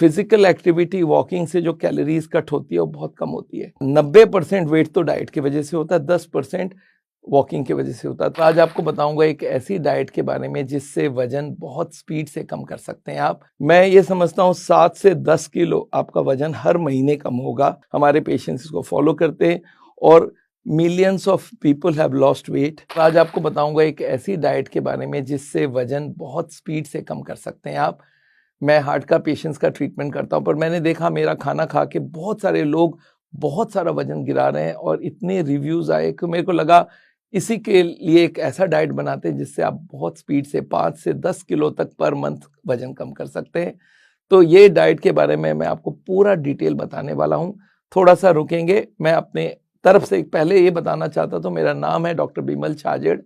Physical activity walking से जो calories cut होती है वो बहुत कम होती है। 90% वेट तो डाइट की वजह से होता है, 10% वॉकिंग की वजह से होता है। तो आज आपको बताऊंगा एक ऐसी डाइट के बारे में जिससे वजन बहुत स्पीड से कम कर सकते हैं आप। मैं ये समझता हूँ 7 से 10 किलो आपका वजन हर महीने कम होगा। हमारे पेशेंट्स इसको फॉलो करते हैं और millions of people have lost weight. आज आपको बताऊंगा एक ऐसी डाइट के बारे में जिससे वजन बहुत स्पीड से कम कर सकते हैं आप। मैं हार्ट का पेशेंट्स का ट्रीटमेंट करता हूं, पर मैंने देखा मेरा खाना खा के बहुत सारे लोग बहुत सारा वजन गिरा रहे हैं और इतने रिव्यूज आए कि मेरे को लगा इसी के लिए एक ऐसा डाइट बनाते हैं जिससे आप बहुत स्पीड से 5 से 10 किलो तक पर मंथ वजन कम कर सकते हैं। तो ये डाइट के बारे में मैं आपको पूरा डिटेल बताने वाला हूँ। थोड़ा सा रुकेंगे, मैं अपने तरफ से पहले ये बताना चाहता तो मेरा नाम है डॉक्टर बिमल छाजेड़।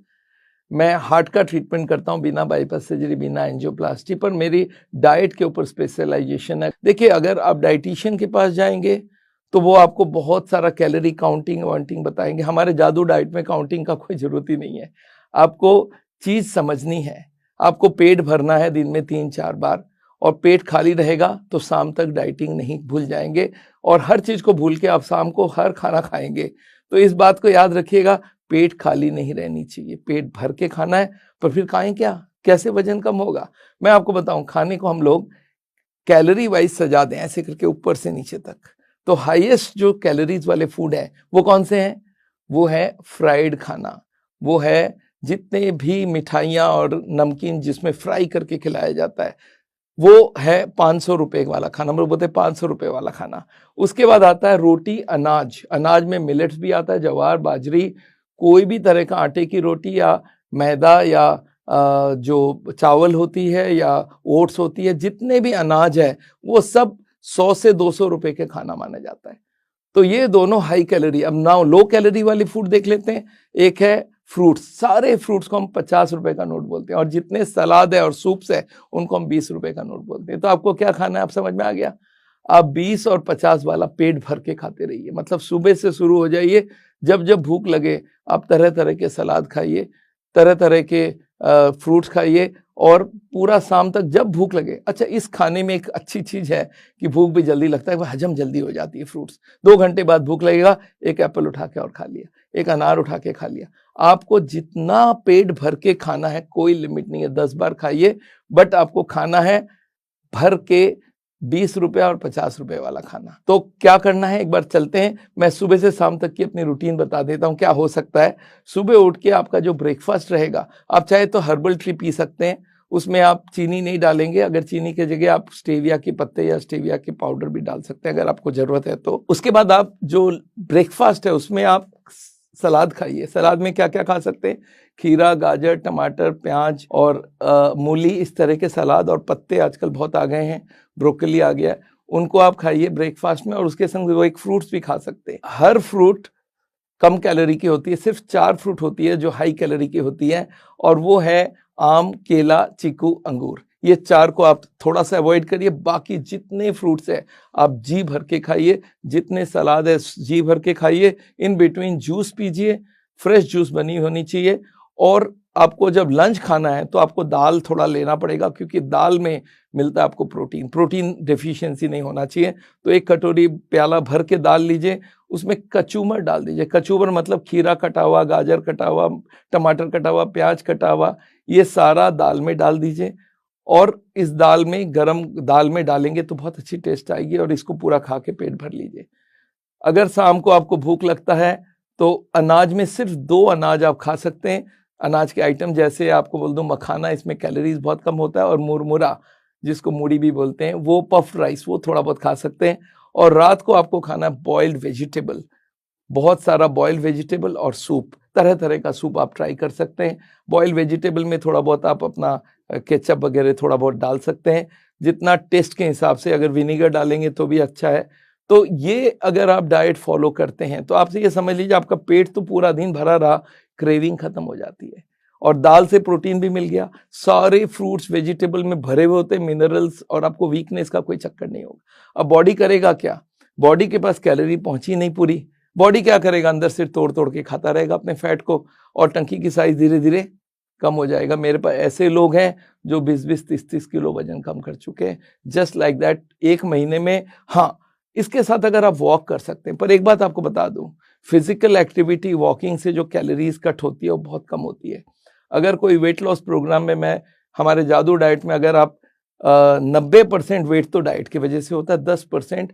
मैं हार्ट का ट्रीटमेंट करता हूं बिना बाईपास सर्जरी, बिना एंजियोप्लास्टी, पर मेरी डाइट के ऊपर स्पेशलाइजेशन है। देखिए, अगर आप डाइटिशियन के पास जाएंगे तो वो आपको बहुत सारा कैलोरी काउंटिंग वाउंटिंग बताएंगे। हमारे जादू डाइट में काउंटिंग का कोई जरूरत ही नहीं है। आपको चीज समझनी है, आपको पेट भरना है दिन में 3-4 बार, और पेट खाली रहेगा तो शाम तक डाइटिंग नहीं भूल जाएंगे, और हर चीज को भूल के आप शाम को हर खाना खाएंगे। तो इस बात को याद रखिएगा, पेट खाली नहीं रहनी चाहिए, पेट भर के खाना है। पर फिर खाएं क्या, कैसे वजन कम होगा? मैं आपको बताऊं, खाने को हम लोग कैलोरी वाइज सजा दें ऐसे करके ऊपर से नीचे तक। तो हाईएस्ट जो कैलोरीज वाले फूड है वो कौन से हैं? वो है फ्राइड खाना, वो है जितने भी मिठाइयाँ और नमकीन जिसमें फ्राई करके खिलाया जाता है, वो है 500 रुपए वाला खाना। हम लोग बोलते हैं 500 रुपए वाला खाना। उसके बाद आता है रोटी, अनाज। अनाज में मिलेट्स भी आता है, ज्वार, बाजरी, कोई भी तरह का आटे की रोटी या मैदा या जो चावल होती है या ओट्स होती है, जितने भी अनाज है वो सब 100 से 200 रुपए के खाना माना जाता है। तो ये दोनों हाई कैलोरी। अब नाउ लो कैलोरी वाली फूड देख लेते हैं। एक है फ्रूट्स, सारे फ्रूट्स को हम 50 रुपए का नोट बोलते हैं, और जितने सलाद है और सूप्स है उनको हम 20 रुपए का नोट बोलते हैं। तो आपको क्या खाना है, आप समझ में आ गया? आप 20 और 50 वाला पेट भर के खाते रहिए। मतलब सुबह से शुरू हो जाइए, जब जब भूख लगे आप तरह तरह के सलाद खाइए, तरह तरह के फ्रूट्स खाइए, और पूरा शाम तक जब भूख लगे। अच्छा, इस खाने में एक अच्छी चीज है कि भूख भी जल्दी लगता है, वह हजम जल्दी हो जाती है। फ्रूट्स 2 घंटे बाद भूख लगेगा, एक एप्पल उठा के और खा लिया, एक अनार उठा के खा लिया। आपको जितना पेट भर के खाना है, कोई लिमिट नहीं है, 10 बार खाइए, बट आपको खाना है भर के 20 रुपए और 50 रुपए वाला खाना। तो क्या करना है, एक बार चलते हैं। मैं सुबह से शाम तक की अपनी रूटीन बता देता हूं क्या हो सकता है। सुबह उठ के आपका जो ब्रेकफास्ट रहेगा, आप चाहे तो हर्बल टी पी सकते हैं, उसमें आप चीनी नहीं डालेंगे। अगर चीनी की जगह आप स्टेविया के पत्ते या स्टेविया के पाउडर भी डाल सकते हैं अगर आपको जरूरत है तो। उसके बाद आप जो ब्रेकफास्ट है उसमें आप सलाद खाइए। सलाद में क्या क्या खा सकते हैं? खीरा, गाजर, टमाटर, प्याज और मूली, इस तरह के सलाद, और पत्ते आजकल बहुत आ गए हैं, ब्रोकली आ गया है, उनको आप खाइए ब्रेकफास्ट में। और उसके संग वो एक फ्रूट्स भी खा सकते हैं। हर फ्रूट कम कैलोरी की होती है, सिर्फ 4 फ्रूट होती है जो हाई कैलोरी की होती है, और वो है आम, केला, चीकू, अंगूर। ये 4 को आप थोड़ा सा अवॉइड करिए। बाकी जितने फ्रूट्स है आप जी भर के खाइए, जितने सलाद है जी भर के खाइए। इन बिटवीन जूस पीजिए, फ्रेश जूस बनी होनी चाहिए। और आपको जब लंच खाना है तो आपको दाल थोड़ा लेना पड़ेगा, क्योंकि दाल में मिलता है आपको प्रोटीन। प्रोटीन डेफिशिएंसी नहीं होना चाहिए। तो 1 कटोरी प्याला भर के दाल लीजिए, उसमें कचूमर डाल दीजिए। कचूमर मतलब खीरा कटा हुआ, गाजर कटा हुआ, टमाटर कटा हुआ, प्याज कटा हुआ, ये सारा दाल में डाल दीजिए। और इस दाल में, गरम दाल में डालेंगे तो बहुत अच्छी टेस्ट आएगी, और इसको पूरा खा के पेट भर लीजिए। अगर शाम को आपको भूख लगता है तो अनाज में सिर्फ 2 अनाज आप खा सकते हैं। अनाज के आइटम जैसे आपको बोल दूं मखाना, इसमें कैलोरीज बहुत कम होता है, और मुरमुरा जिसको मूढ़ी भी बोलते हैं, वो पफ राइस, वो थोड़ा बहुत खा सकते हैं। और रात को आपको खाना है बॉइल्ड वेजिटेबल, बहुत सारा बॉइल्ड वेजिटेबल और सूप, तरह तरह का सूप आप ट्राई कर सकते हैं। बॉइल्ड वेजिटेबल में थोड़ा बहुत आप अपना केचप वगैरह थोड़ा बहुत डाल सकते हैं, जितना टेस्ट के हिसाब से। अगर विनीगर डालेंगे तो भी अच्छा है। तो ये अगर आप डाइट फॉलो करते हैं तो आपसे ये समझ लीजिए आपका पेट तो पूरा दिन भरा रहा, क्रेविंग खत्म हो जाती है, और दाल से प्रोटीन भी मिल गया। सारे फ्रूट्स वेजिटेबल में भरे हुए होते हैं मिनरल्स, और आपको वीकनेस का कोई चक्कर नहीं होगा। अब बॉडी करेगा क्या? बॉडी के पास कैलोरी पहुंची नहीं पूरी, बॉडी क्या करेगा? अंदर से तोड़ तोड़ के खाता रहेगा अपने फैट को, और टंकी की साइज धीरे धीरे कम हो जाएगा। मेरे पास ऐसे लोग हैं जो 20-20, 30-30 किलो वजन कम कर चुके हैं, जस्ट लाइक दैट, 1 महीने में। हाँ, इसके साथ अगर आप वॉक कर सकते हैं, पर एक बात आपको बता दूं, फिजिकल एक्टिविटी वॉकिंग से जो कैलोरीज कट होती है वो बहुत कम होती है। अगर कोई वेट लॉस प्रोग्राम में हमारे जादू डाइट में अगर आप 90% वेट तो डाइट की वजह से होता है, 10%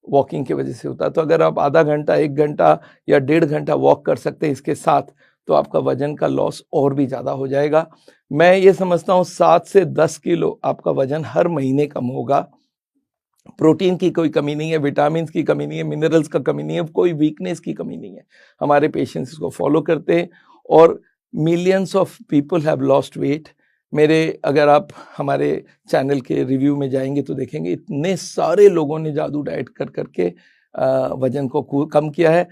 वॉकिंग की वजह से होता है। तो अगर आप आधा घंटा, 1 घंटा या 1.5 घंटा वॉक कर सकते हैं इसके साथ, तो आपका वजन का लॉस और भी ज़्यादा हो जाएगा। मैं ये समझता हूँ 7 से 10 किलो आपका वजन हर महीने कम होगा। प्रोटीन की कोई कमी नहीं है, विटामिन की कमी नहीं है, मिनरल्स का कमी नहीं है, कोई वीकनेस की कमी नहीं है। हमारे पेशेंट्स इसको फॉलो करते हैं और millions of people have lost weight. अगर आप हमारे चैनल के रिव्यू में जाएंगे तो देखेंगे इतने सारे लोगों ने जादू डाइट कर करके वजन को कम किया है।